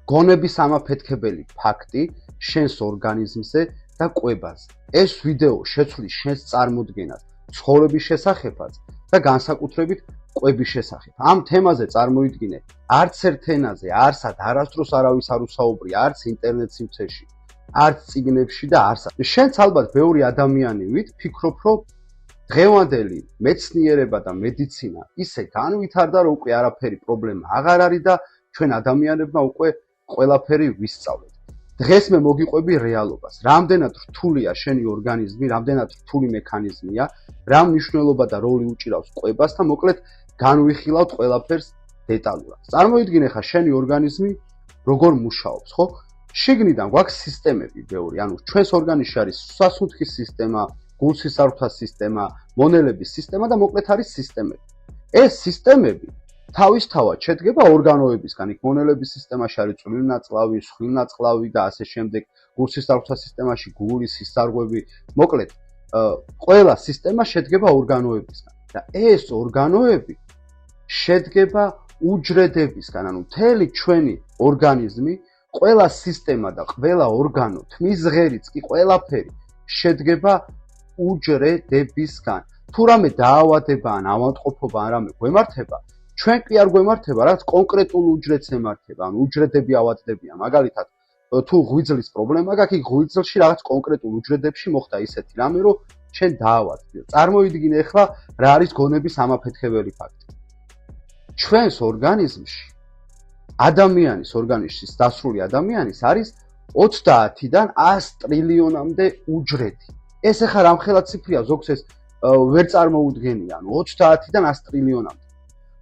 გონების ამაფეთქებელი ფაქტი შენს ორგანიზმზე და კვებაზე. ეს ვიდეო შეცვლის შენს წარმოდგენას ცხოვრების შესახებაც და განსაკუთრებით კვების შესახებ. ამ თემაზე წარმოიდგინე არც ერთ ენაზე არსად არასდროს არავის არ უსაუბრია, არც ინტერნეტ სივრცეში, არც წიგნებში და არსად. შენც ალბათ ბევრი ადამიანი ვფიქრობ, რომ დღევანდელი მეცნიერება და მედიცინა ისე განვითარდა, რომ უკვე არაფერი პრობლემა აღარ არის და ჩვენ ადამიანებმა უკვე ყველაფერი ვისწავლეთ. დღეს მე მოგიყვები რეალობას. რამდენად რთულია შენი ორგანიზმი, რამდენად რთული მექანიზმია, რა მნიშვნელობა და როლი უჭირავს კვებას და მოკლედ განვიხილავთ ყველაფერს დეტალურად. წარმოიდგინე ხა შენი ორგანიზმი როგორ მუშაობს, ხო? შიგნიდან გვაქვს სისტემები ბევრი, ანუ ჩვენს ორგანიზმში არის სასუნთქის სისტემა, გულსისარვთა სისტემა, მონელების სისტემა და მოკლედ არის სისტემები. ეს სისტემები თავისთავად შედგება ორგანოებისგან, იქ მონელების სისტემაში არის წვრილნაწლავი, სხვილნაწლავი და ასე შემდეგ, გულსისარვთა სისტემაში გული, სისარღვები, მოკლედ ყველა სისტემა შედგება ორგანოებისგან და ეს ორგანოები შედგება უჯრედებისგან, ანუ მთელი ჩვენი ორგანიზმი, ყველა სისტემა და ყველა ორგანო, თმის ღერიც კი ყველაფერი შედგება უჯრედებისგან. თუ რამე დაავადება ან ავადმყოფობა ან რამე გვემართება, ჩვენ კი არ გვემართება, რაც კონკრეტულ უჯრედს ემართება, ანუ უჯრედები ავადდებიან. მაგალითად, თუ ღვიძლის პრობლემა გაქვს, იქ ღვიძლში რაღაც კონკრეტულ უჯრედებში მოხდა ისეთი რამე, რომ შენ დაავადდი. წარმოიდგინე ახლა რა არის გონების ამაფეთქებელი ფაქტი. ჩვენს ორგანიზმში ადამიანის ორგანიზმში დასრული ადამიანის არის 30-დან 100 ტრილიონამდე უჯრედი. ეს ახლა რამხელა ციფრია, ზოგს ეს ვერ წარმოუდგენია, ანუ 30-დან 100 ტრილიონამდე.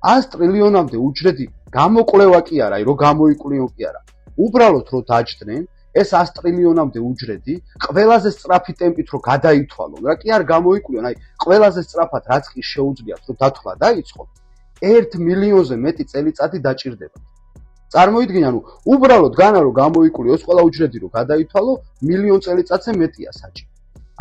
100 ტრილიონამდე უჯრედი გამოკვლევა კი არა, რომ გამოიკვლიო კი არა. უბრალოდ რომ დაჯდნენ, ეს 100 ტრილიონამდე უჯრედი ყველაზე სწრაფი ტემპით რომ გადაითვალონ, რა კი არ გამოიკვლიონ, აი ყველაზე სწრაფად რაც კი შეუძლიათ რომ დათვლა დაიწყონ, 1 მილიონზე მეტი წელიწადი დაჭირდება. წარმოიდგინე, ანუ უბრალოდ განა რომ გამოიკვლიო ეს ყველა უჯრედი რომ გადაითვალო, მილიონ წელიწადზე მეტია საჭირო.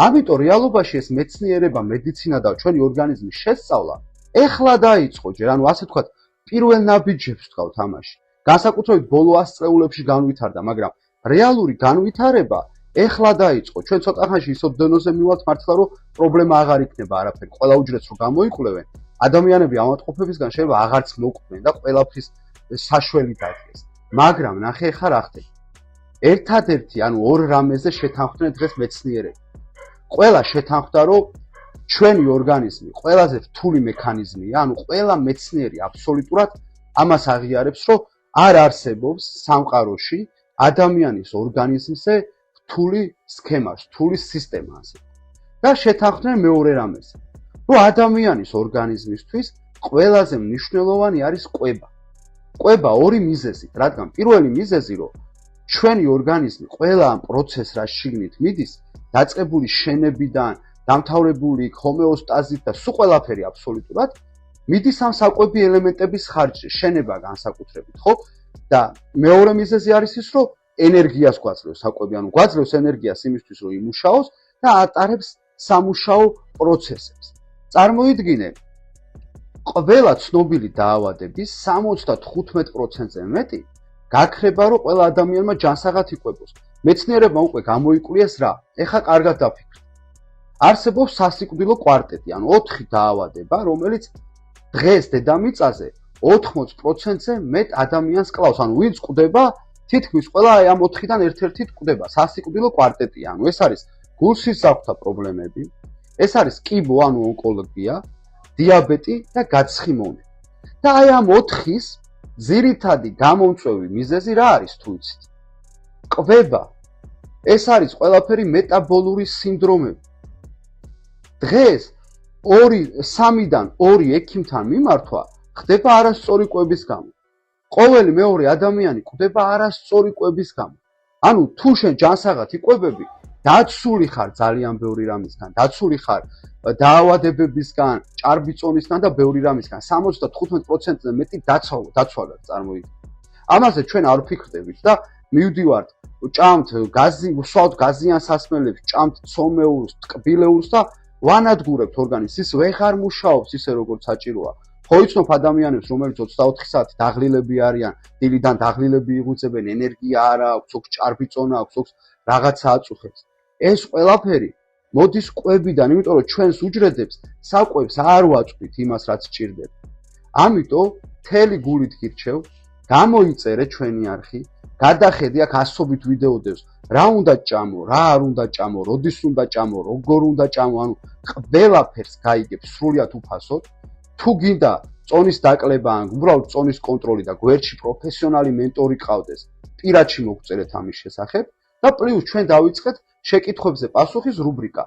ამიტომ რეალობაში ეს მეცნიერება, მედიცინა და ჩვენი ორგანიზმის შესწავლა ეხლა დაიწყო ჯერ, ანუ ასე ვთქვათ, პირველ ნაბიჯებს ვთქვათ ამაში. განსაკუთრებით ბოლო 100 წლებში განვითარდა, მაგრამ რეალური განვითარება ეხლა დაიწყო. ჩვენ ცოტა ხანში ისო დონეზე მივალთ მართლა, რომ პრობლემა აღარ იქნება არაფერი. ყველა უჯრედს რომ გამოიკვლევენ, ადამიანები ავადმყოფობისგან შეიძლება აღარც მოკვდნენ და ყველაფრის საშველი დადგეს. მაგრამ ნახე ხა რა ხდება. ერთადერთი, ანუ ორ რამეზე შეთანხმდნენ დღეს მეცნიერები. ყველა შეთანხმდა, რომ ჩვენი ორგანიზმი ყველაზე რთული მექანიზმია, ანუ ყველა მეცნიერი აბსოლუტურად ამას აღიარებს, რომ არ არსებობს სამყაროში ადამიანის ორგანიზმზე რთული სქემა, რთული სისტემა ასე. და შეთანხმდნენ მეორე რამეზე, რომ ადამიანის ორგანიზმისთვის ყველაზე მნიშვნელოვანი არის კვება. კვება ორი მიზეზით, რადგან პირველი მიზეზი, რომ ჩვენი ორგანიზმი ყველა ამ პროცესს რაც შიგნით მიდის, დაწყებული შენებიდან, დამთავრებული ჰომეოსტაზით და სულ ყველაფერი აბსოლუტურად მიდის ამ საკვები ელემენტების ხარჯზე, შენება განსაკუთრებით, ხო? და მეორე მიზეზი არის ის, რომ ენერგიას გვაძლევს საკვები, ანუ გვაძლევს ენერგიას იმისთვის, რომ იმუშაოს და ატარებს სამუშაო პროცესებს. წარმოიდგინე, ყველა ცნობილი დაავადების 75%-ზე მეტი გაქრება, რომ ყველა ადამიანმა ჯანსაღად იკვებოს. მეცნიერებმა უკვე გამოიკვლიეს რა, ეხა კარგად დაფიქრდით. არსებობს სასიკვდილო კვარტეტი, ანუ 4 დაავადება, რომელიც დღეს დედამიწაზე 80%-ზე მეტ ადამიანს კლავს, ანუ ვინც კვდება, თითქმის ყველა ამ 4-დან ერთ-ერთი კვდება. სასიკვდილო კვარტეტია, ანუ ეს არის გულსისარვთა პრობლემები, ეს არის კიბო, ანუ ონკოლოგია, დიაბეტი და გაცხიმოვნება. და აი ამ 4-ის ძირითადი გამომწვევი მიზეზი რა არის თუ იცით? კვება. ეს არის ყველაფერი მეტაბოლური სინდრომები. დღეს 3-დან 2 ექიმთან მიმართვა ხდება არასწორი კვების გამო. ყოველი მეორე ადამიანი კვდება არასწორი კვების გამო. ანუ თუ შენ ჯანსაღად იკვებები, დაცული ხარ ძალიან ბევრი რამისგან, დაცული ხარ დაავადებებისგან, ჭარბიწონისგან და ბევრი რამისგან. 75%-ზე მეტი დაცვალად წარმოიდგინე. ამაზე ჩვენ არ ვფიქრდებით და მივდივართ ჭამთ გაზი, უსვავთ გაზიან სასმელებს, ჭამთ ცომეულს, ტკბილეულს და ვანადგურებთ ორგანიზმს, ის ვეღარ მუშაობს ისე როგორც საჭიროა. ხო იცნობ ადამიანებს, რომელიც 24 საათი დაღლილები არიან, დილიდან დაღლილები იღუწებენ, ენერგია არ აქვს, ოქს ჭარბი წონა აქვს, ოქს რაღაცა აწუხებს. ეს ყველაფერი მოდის კვებიდან, იმიტომ რომ ჩვენს უჯრედებს საკვებს არ ვაწვდით იმას, რაც სჭირდება. ამიტომ მთელი გულით გირჩევ, გამოიწერე ჩვენი არხი, გადახედე აქ ასობით ვიდეო დევს, რა უნდა ჭამო, რა არ უნდა ჭამო, როდის უნდა ჭამო, როგორ უნდა ჭამო, ანუ ყველაფერს გაიგებ სრულიად უფასოდ. თუ გინდა წონის დაკლება ან უბრალოდ წონის კონტროლი და გვერდში პროფესიონალი მენტორი ყავდეს, პირადში მოგწერეთ ამის შესახებ და პლუს ჩვენ დავიწყეთ შეკითხვებზე პასუხის რუბრიკა.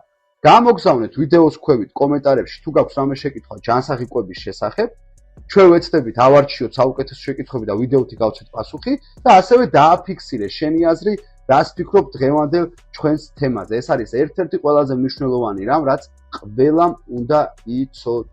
გამოგზავნეთ ვიდეოს ქვევით კომენტარებში თუ გაქვს რამე შეკითხვა ჯანსაღი კვების შესახებ. ჩვენ ვეცდებით ავარჩიოთ საუკეთესო შეკითხვები და ვიდეოთი გავცეთ პასუხი და ასევე დააფიქსირე შენი აზრი, რას ფიქრობ დღევანდელ ჩვენს თემაზე. ეს არის ერთ-ერთი ყველაზე მნიშვნელოვანი რამ, რაც ყველამ უნდა იცოდეს.